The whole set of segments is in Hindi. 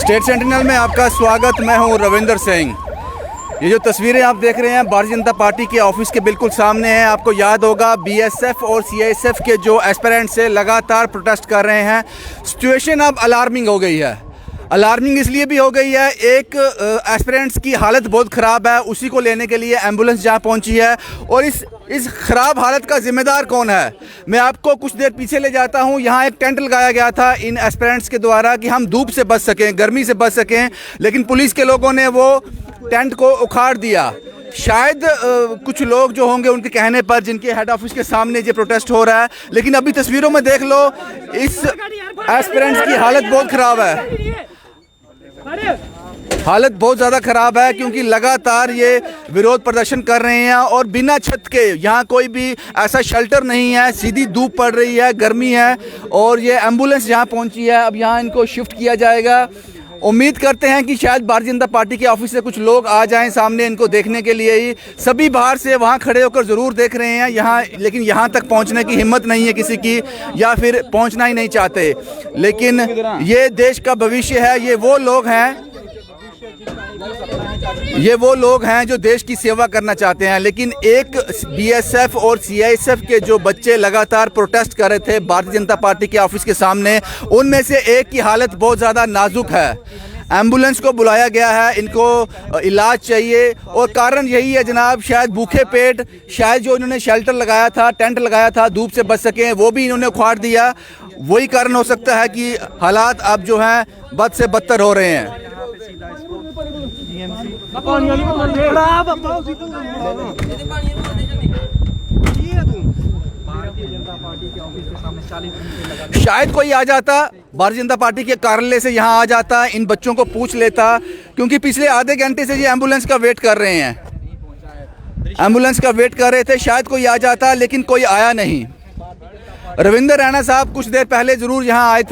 स्टेट सेंटिनल में आपका स्वागत। मैं हूं रविंदर सिंह। ये जो तस्वीरें आप देख रहे हैं भारतीय जनता पार्टी के ऑफिस के बिल्कुल सामने हैं। आपको याद होगा बीएसएफ और सीआईएसएफ के जो एस्पिरेंट्स से लगातार प्रोटेस्ट कर रहे हैं। सिचुएशन अब अलार्मिंग हो गई है। अलार्मिंग इसलिए भी हो गई है, एक एस्पिरेंट्स की हालत बहुत ख़राब है, उसी को लेने के लिए एम्बुलेंस जहाँ पहुँची है। और इस ख़राब हालत का ज़िम्मेदार कौन है, मैं आपको कुछ देर पीछे ले जाता हूँ। यहाँ एक टेंट लगाया गया था इन एस्पिरेंट्स के द्वारा कि हम धूप से बच सकें, गर्मी से बच सकें, लेकिन पुलिस के लोगों ने वो टेंट को उखाड़ दिया। शायद कुछ लोग जो होंगे उनके कहने पर, जिनके हेड ऑफिस के सामने ये प्रोटेस्ट हो रहा है। लेकिन अभी तस्वीरों में देख लो, इस एस्पिरेंट्स की हालत बहुत ख़राब है। हालत बहुत ज़्यादा ख़राब है क्योंकि लगातार ये विरोध प्रदर्शन कर रहे हैं और बिना छत के, यहाँ कोई भी ऐसा शेल्टर नहीं है, सीधी धूप पड़ रही है, गर्मी है। और ये एम्बुलेंस यहाँ पहुँची है, अब यहाँ इनको शिफ्ट किया जाएगा। उम्मीद करते हैं कि शायद भारतीय जनता पार्टी के ऑफिस से कुछ लोग आ जाएं सामने इनको देखने के लिए ही। सभी बाहर से वहाँ खड़े होकर ज़रूर देख रहे हैं यहाँ, लेकिन यहाँ तक पहुँचने की हिम्मत नहीं है किसी की, या फिर पहुँचना ही नहीं चाहते। लेकिन ये देश का भविष्य है। ये वो लोग हैं जो देश की सेवा करना चाहते हैं। लेकिन एक बीएसएफ और सीआईएसएफ के जो बच्चे लगातार प्रोटेस्ट कर रहे थे भारतीय जनता पार्टी के ऑफिस के सामने, उनमें से एक की हालत बहुत ज़्यादा नाजुक है। एम्बुलेंस को बुलाया गया है, इनको इलाज चाहिए। और कारण यही है जनाब, शायद भूखे पेट, शायद जो इन्होंने शेल्टर लगाया था, टेंट लगाया था धूप से बच सकें, वो भी इन्होंने उखाड़ दिया। वही कारण हो सकता है कि हालात अब जो हैं बद से बदतर हो रहे हैं। शायद कोई आ जाता, भारतीय जनता पार्टी के कार्यालय से यहाँ आ जाता, इन बच्चों को पूछ लेता, क्योंकि पिछले आधे घंटे से ये एम्बुलेंस का वेट कर रहे हैं। एम्बुलेंस का वेट कर रहे थे, शायद कोई आ जाता, लेकिन कोई आया नहीं। रविंदर रैना साहब कुछ देर पहले ज़रूर यहाँ आए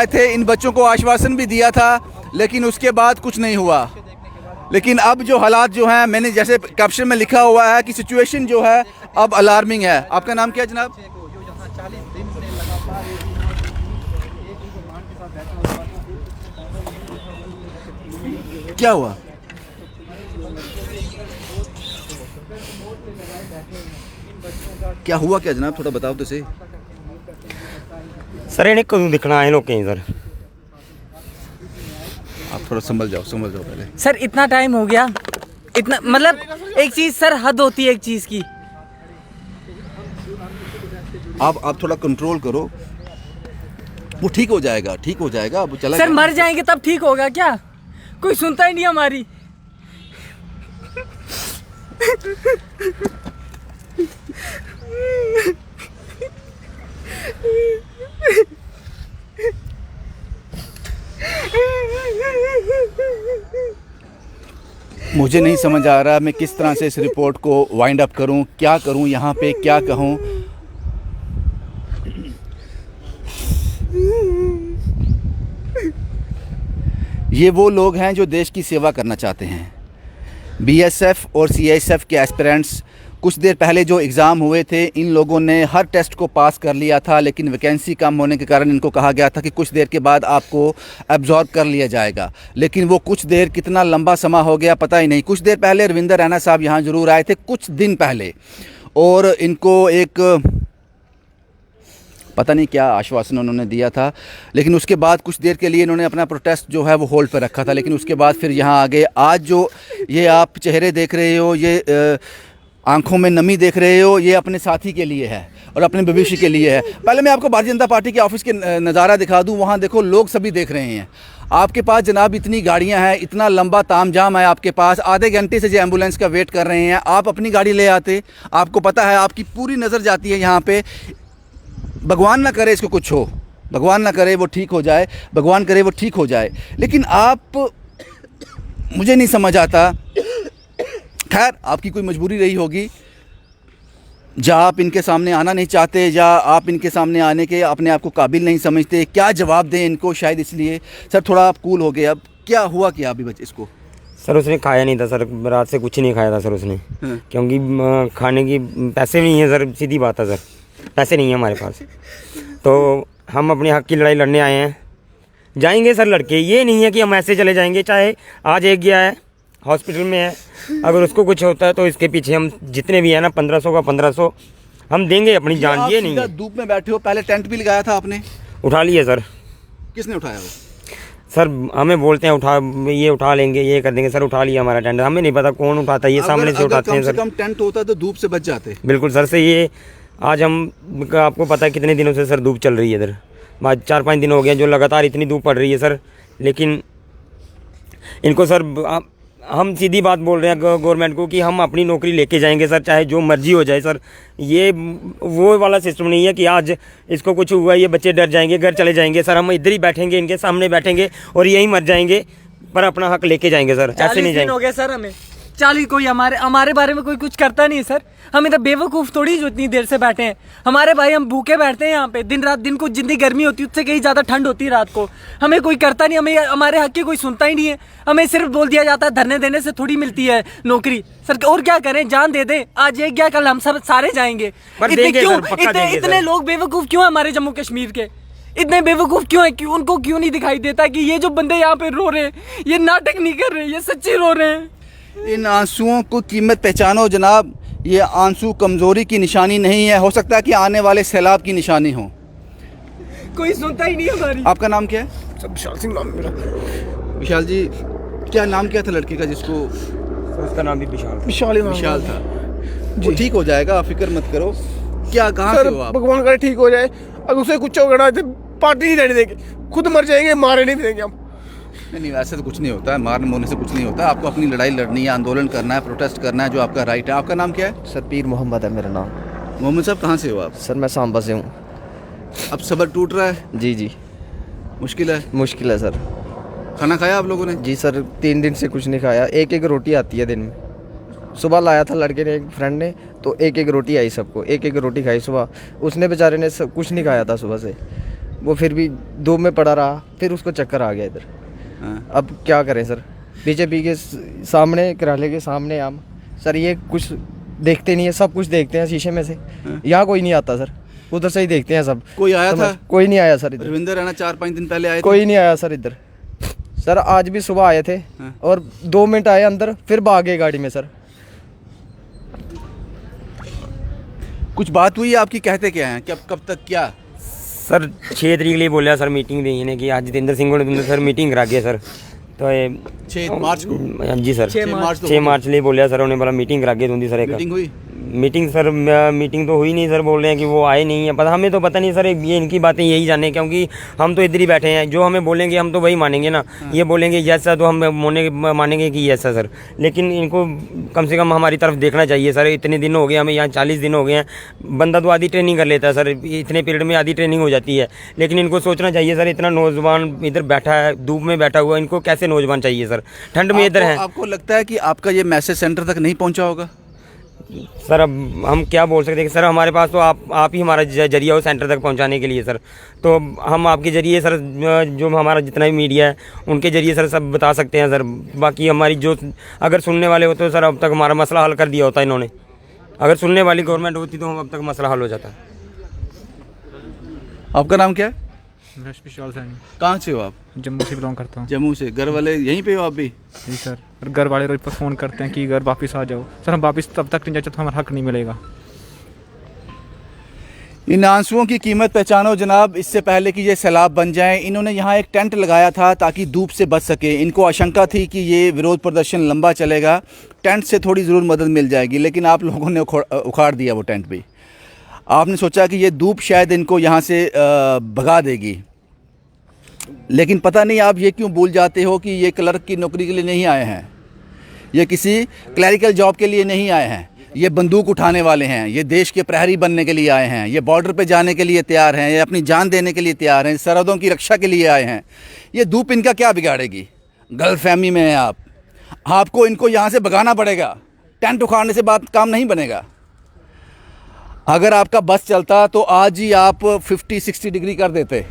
थे, इन बच्चों को आश्वासन भी दिया था, लेकिन उसके बाद कुछ नहीं हुआ। लेकिन अब जो हालात जो हैं, मैंने जैसे कैप्शन में लिखा हुआ है कि सिचुएशन जो है अब अलार्मिंग है। आपका नाम क्या है जनाब? क्या हुआ? क्या हुआ क्या जनाब, थोड़ा बताओ तो सही। सर इन्हें कदों दिखना है लोग सर? आप थोड़ा समझ जाओ पहले। सर इतना टाइम हो गया, इतना मतलब एक चीज सर, हद होती है एक चीज की। आप थोड़ा कंट्रोल करो, वो ठीक हो जाएगा, अब चला सर मर जाएंगे तब ठीक होगा क्या? कोई सुनता ही नहीं हमारी। मुझे नहीं समझ आ रहा मैं किस तरह से इस रिपोर्ट को वाइंड अप करूं, क्या करूं, यहाँ पे क्या कहूं। ये वो लोग हैं जो देश की सेवा करना चाहते हैं। बीएसएफ और सीआईएसएफ के एस्पिरेंट्स, कुछ देर पहले जो एग्ज़ाम हुए थे, इन लोगों ने हर टेस्ट को पास कर लिया था, लेकिन वैकेंसी कम होने के कारण इनको कहा गया था कि कुछ देर के बाद आपको एब्जॉर्ब कर लिया जाएगा। लेकिन वो कुछ देर कितना लंबा समय हो गया पता ही नहीं। कुछ देर पहले रविंदर रैना साहब यहाँ ज़रूर आए थे, कुछ दिन पहले, और इनको एक पता नहीं क्या आश्वासन उन्होंने दिया था। लेकिन उसके बाद कुछ देर के लिए इन्होंने अपना प्रोटेस्ट जो है वो होल्ड पर रखा था, लेकिन उसके बाद फिर यहाँ आ गए। आज जो ये आप चेहरे देख रहे हो, ये आंखों में नमी देख रहे हो, ये अपने साथी के लिए है और अपने भविष्य के लिए है। पहले मैं आपको भारतीय जनता पार्टी के ऑफिस के नज़ारा दिखा दूं। वहाँ देखो, लोग सभी देख रहे हैं। आपके पास जनाब इतनी गाड़ियाँ हैं, इतना लंबा तामझाम है आपके पास। आधे घंटे से जो एम्बुलेंस का वेट कर रहे हैं, आप अपनी गाड़ी ले आते। आपको पता है, आपकी पूरी नज़र जाती है यहाँ पे। भगवान ना करे इसको कुछ हो, भगवान ना करे वो ठीक हो जाए, भगवान करे वो ठीक हो जाए। लेकिन आप, मुझे नहीं समझ आता। खैर, आपकी कोई मजबूरी रही होगी, या आप इनके सामने आना नहीं चाहते, या आप इनके सामने आने के अपने आप को काबिल नहीं समझते। क्या जवाब दें इनको, शायद इसलिए। सर थोड़ा आप कूल हो गए। अब क्या हुआ क्या अभी बच्चे इसको? सर उसने खाया नहीं था सर, रात से कुछ नहीं खाया था सर उसने, क्योंकि खाने की पैसे नहीं है सर, सीधी बात है सर, पैसे नहीं है हमारे पास। तो हम अपने हक की लड़ाई लड़ने आए हैं, जाएंगे सर लड़के, ये नहीं है कि हम ऐसे चले जाएंगे। चाहे आज एक गया है हॉस्पिटल में है, अगर उसको कुछ होता है तो इसके पीछे हम जितने भी है ना 1500 का 1500 हम देंगे अपनी जान। ये नहीं है। धूप में बैठे हो, पहले टेंट भी लगाया था आपने? उठा लिए सर। किसने उठाया वो? सर हमें बोलते हैं उठा लेंगे, ये कर देंगे। सर उठा लिया हमारा टेंट, हमें नहीं पता कौन उठाता है, ये सामने से उठाते हैं सर। कम टेंट होता तो धूप से बच जाते। बिल्कुल सर से ये आज हम आपको पता है कितने दिनों से सर धूप चल रही है इधर, 4-5 दिन हो गए जो लगातार इतनी धूप पड़ रही है सर। लेकिन इनको सर हम सीधी बात बोल रहे हैं गवर्नमेंट को कि हम अपनी नौकरी लेके जाएंगे सर, चाहे जो मर्जी हो जाए सर। ये वो वाला सिस्टम नहीं है कि आज इसको कुछ हुआ ये बच्चे डर जाएंगे घर चले जाएंगे सर। हम इधर ही बैठेंगे, इनके सामने बैठेंगे और यहीं मर जाएंगे, पर अपना हक लेके जाएंगे सर। ऐसे नहीं जाएंगे। हो गया सर हमें 40, कोई हमारे बारे में कोई कुछ करता नहीं है सर। हम इधर बेवकूफ़ थोड़ी जो इतनी देर से बैठे हैं। हमारे भाई हम भूखे बैठते हैं यहाँ पे दिन रात। दिन को जितनी गर्मी होती है उससे कहीं ज़्यादा ठंड होती है रात को। हमें कोई करता नहीं, हमें हमारे हक की कोई सुनता ही नहीं है। हमें सिर्फ बोल दिया जाता है धरने देने से थोड़ी मिलती है नौकरी सर। और क्या करें, जान दे दें। आज एक गया कल हम सब सारे जाएंगे। इतने लोग बेवकूफ़ क्यों है हमारे जम्मू कश्मीर के? इतने बेवकूफ़ क्यों है? क्यों उनको क्यों नहीं दिखाई देता कि ये जो बंदे यहाँ पे रो रहे हैं ये नाटक नहीं कर रहे, ये सच्ची रो रहे हैं। इन आंसुओं को कीमत पहचानो जनाब। ये आंसू कमज़ोरी की निशानी नहीं है, हो सकता है कि आने वाले सैलाब की निशानी हो। कोई सुनता ही नहीं हमारी। आपका नाम क्या है? विशाल सिंह नाम मेरा। विशाल जी, क्या नाम क्या था लड़के का जिसको? उसका नाम भी विशाल विशाल था। वो ठीक हो जाएगा, फिक्र मत करो। क्या कहाँ से हो आप? भगवान करे ठीक हो जाए। अगर उसे कुछ हो गया पार्टी नहीं देने देंगे, खुद मर जाएंगे, मारे नहीं देंगे हम। नहीं, वैसे तो कुछ नहीं होता है, मारने मोरने से कुछ नहीं होता है। आपको अपनी लड़ाई लड़नी है, आंदोलन करना है, प्रोटेस्ट करना है, जो आपका राइट है। आपका नाम क्या है? सर पीर मोहम्मद है मेरा नाम। मोहम्मद साहब कहाँ से हो आप? सर मैं सांबा से हूँ। अब सब्र टूट रहा है? जी जी मुश्किल है? मुश्किल है सर। खाना खाया आप लोगों ने? जी सर 3 दिन से कुछ नहीं खाया। एक रोटी आती है दिन में। सुबह लाया था लड़के ने, एक फ्रेंड ने, तो एक रोटी आई सबको, एक रोटी खाई सुबह। उसने बेचारे ने कुछ नहीं खाया था सुबह से। वो फिर भी धूप में पड़ा रहा, फिर उसको चक्कर आ गया इधर। अब क्या करें सर? बीजेपी के सामने, कराले के सामने हम सर ये कुछ देखते नहीं है, सब कुछ देखते हैं शीशे में से। यहाँ कोई नहीं आता सर, उधर से ही देखते हैं सब। कोई आया था? कोई नहीं आया सर इधर। रविंदर राणा 4-5 दिन पहले आए थे। कोई नहीं आया सर इधर। सर आज भी सुबह आए थे और 2 मिनट आए अंदर, फिर भाग गए गाड़ी में सर। कुछ बात हुई आपकी? कहते क्या हैं? कब तक क्या? सर 6 तरीक लिए बोलिया सर मीटिंग देने की। आज जितेंद्र सिंह ने सर मीटिंग करा के सर, तो ये 6 मार्च को? जी सर 6 मार्च लिए बोलिया सर उन्हें, बोला मीटिंग करा के दूंगी सर। एक मीटिंग हुई? मीटिंग सर मीटिंग तो हुई नहीं सर, बोल रहे हैं कि वो आए नहीं है। पता हमें तो पता नहीं सर, ये इनकी बातें यही जाने, क्योंकि हम तो इधर ही बैठे हैं। जो हमें बोलेंगे हम तो वही मानेंगे ना। ये बोलेंगे यस सर तो हम मानेंगे कि यस सर। लेकिन इनको कम से कम हमारी तरफ देखना चाहिए सर। इतने दिन हो गए हमें यहाँ, 40 दिन हो गए हैं। बंदा तो आधी ट्रेनिंग कर लेता है सर, इतने पीरियड में आधी ट्रेनिंग हो जाती है। लेकिन इनको सोचना चाहिए सर, इतना नौजवान इधर बैठा है, धूप में बैठा हुआ, इनको कैसे नौजवान चाहिए सर? ठंड में इधर है। आपको लगता है कि आपका ये मैसेज सेंटर तक नहीं पहुँचा होगा? सर अब हम क्या बोल सकते हैं सर, हमारे पास तो आप ही हमारा जरिया हो सेंटर तक पहुंचाने के लिए सर। तो हम आपके जरिए सर, जो हमारा जितना भी मीडिया है उनके जरिए सर सब बता सकते हैं सर। बाकी हमारी जो अगर सुनने वाले होते तो सर अब तक हमारा मसला हल कर दिया होता इन्होंने। अगर सुनने वाली गवर्नमेंट होती तो अब तक मसला हल हो जाता। आपका नाम क्या है? विशाल सैनी। कहाँ से हो आप? जम्मू से बिलोंग करता हूँ। जम्मू से। घर वाले यहीं पे हो आप भी? जी सर। और घर वाले रोज पर फ़ोन करते हैं कि घर वापस आ जाओ। सर हम वापस तब तक नहीं जाते तो हमारा हक नहीं मिलेगा। इन आंसुओं की कीमत पहचानो जनाब, इससे पहले कि ये सैलाब बन जाएं। इन्होंने यहाँ एक टेंट लगाया था ताकि धूप से बच सके। इनको आशंका थी कि ये विरोध प्रदर्शन लंबा चलेगा, टेंट से थोड़ी ज़रूर मदद मिल जाएगी, लेकिन आप लोगों ने उखाड़ दिया वो टेंट भी। आपने सोचा कि ये धूप शायद इनको यहाँ से भगा देगी, लेकिन पता नहीं आप ये क्यों भूल जाते हो कि ये क्लर्क की नौकरी के लिए नहीं आए हैं, ये किसी क्लैरिकल जॉब के लिए नहीं आए हैं। ये बंदूक उठाने वाले हैं, ये देश के प्रहरी बनने के लिए आए हैं, ये बॉर्डर पे जाने के लिए तैयार हैं, ये अपनी जान देने के लिए तैयार हैं, सरहदों की रक्षा के लिए आए हैं। ये धूप इनका क्या बिगाड़ेगी? गलतफहमी में है आप। आपको इनको यहाँ से भगाना पड़ेगा, टेंट उखाड़ने से बात काम नहीं बनेगा। अगर आपका बस चलता तो आज ही आप 50-60 डिग्री कर देते,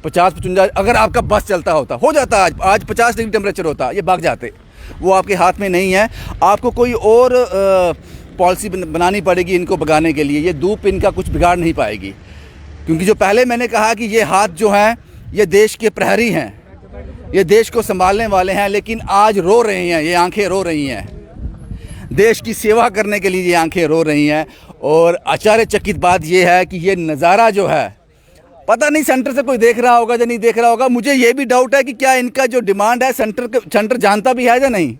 50-55। अगर आपका बस चलता होता, हो जाता आज 50 डिग्री टेम्परेचर होता, ये भाग जाते। वो आपके हाथ में नहीं है। आपको कोई और पॉलिसी बनानी पड़ेगी इनको भगाने के लिए। ये धूप इनका कुछ बिगाड़ नहीं पाएगी, क्योंकि जो पहले मैंने कहा कि ये हाथ जो हैं ये देश के प्रहरी हैं, ये देश को संभालने वाले हैं, लेकिन आज रो रहे हैं, ये आंखें रो रही हैं। देश की सेवा करने के लिए ये आंखें रो रही हैं। और आश्चर्यचकित बात ये है कि ये नज़ारा जो है, पता नहीं सेंटर से कोई देख रहा होगा या नहीं देख रहा होगा। मुझे ये भी डाउट है कि क्या इनका जो डिमांड है सेंटर जानता भी है या नहीं,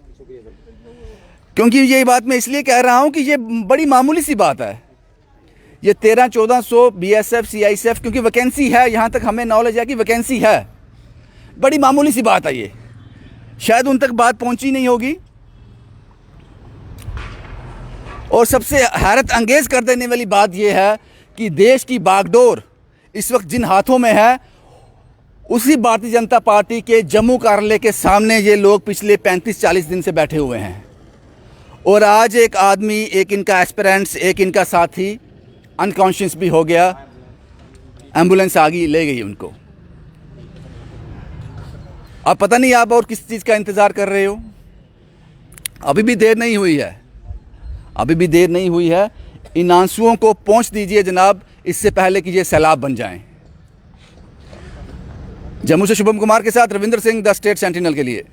क्योंकि ये बात मैं इसलिए कह रहा हूँ कि ये बड़ी मामूली सी बात है। ये 1300-1400 BSF CISF, क्योंकि वैकेंसी है, यहाँ तक हमें नॉलेज है कि वैकेंसी है, बड़ी मामूली सी बात है ये, शायद उन तक बात पहुँची नहीं होगी। और सबसे हैरत अंगेज़ कर देने वाली बात यह है कि देश की बागडोर इस वक्त जिन हाथों में है, उसी भारतीय जनता पार्टी के जम्मू कार्यालय के सामने ये लोग पिछले 35-40 दिन से बैठे हुए हैं। और आज एक आदमी, एक इनका एस्पिरेंट्स, एक इनका साथी अनकॉन्शियस भी हो गया, एम्बुलेंस आ गई, ले गई उनको। अब पता नहीं आप और किस चीज़ का इंतज़ार कर रहे हो। अभी भी देर नहीं हुई है, अभी भी देर नहीं हुई है। इन आंसुओं को पोंछ दीजिए जनाब, इससे पहले कि ये सैलाब बन जाएं। जम्मू से शुभम कुमार के साथ Ravindra Singh, the state sentinel के लिए।